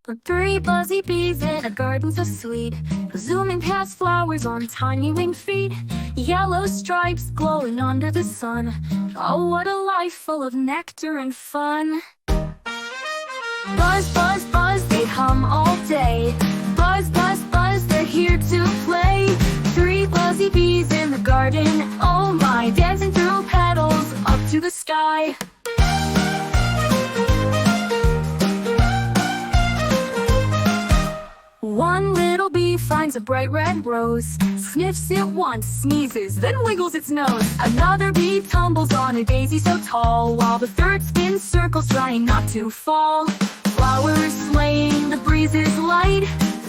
The three buzzy bees in a garden so sweet, zooming past flowers on tiny winged feet, yellow stripes glowing under the sun. Oh, what a life full of nectar and fun. Buzz, buzz, buzz, they hum all day. Buzz, buzz, buzz, they're here to play. Three buzzy bees in the garden, oh my, dancing through petals up to the sky. One little bee finds a bright red rose, sniffs it once, sneezes, then wiggles its nose. Another bee tumbles on a daisy so tall, while the third spins circles trying not to fall. Flowers swaying, the breeze is light,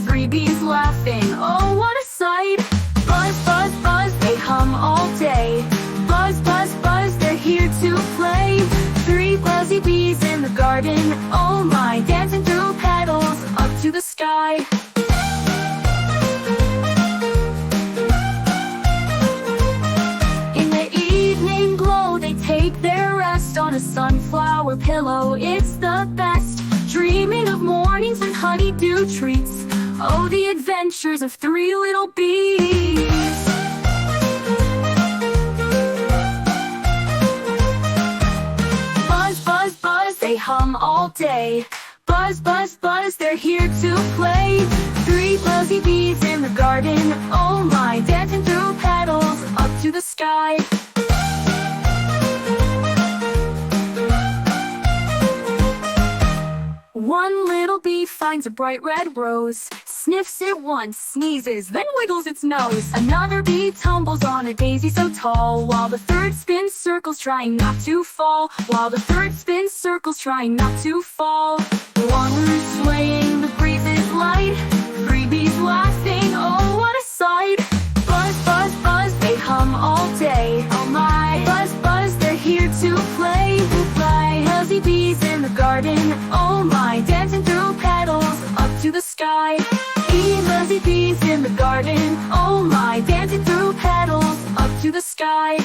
three bees laughing, oh what a sight. Buzz, buzz, buzz, they hum all day. Buzz, buzz, buzz, they're here to play. Three buzzy bees in the garden, oh my, dancing through petals up to the sky. Take their rest on a sunflower pillow, it's the best. Dreaming of mornings with honeydew treats, oh the adventures of three little bees. Buzz, buzz, buzz, they hum all day. Buzz, buzz, buzz, they're here to play. Three buzzy bees in the garden, oh my, dancing through petals up to the sky. One little bee finds a bright red rose, sniffs it once, sneezes, then wiggles its nose. Another bee tumbles on a daisy so tall, while the third spins circles trying not to fall. While the third spins circles trying not to fall. One swaying, the breeze is light, three bees laughing, oh what a sight. Buzz, buzz, buzz, they hum all day, oh my. Buzz, buzz, they're here to play. Buzzy bees in the garden, oh my, dancing through petals up to the sky. Buzzy bees in the garden, oh my, dancing through petals up to the sky.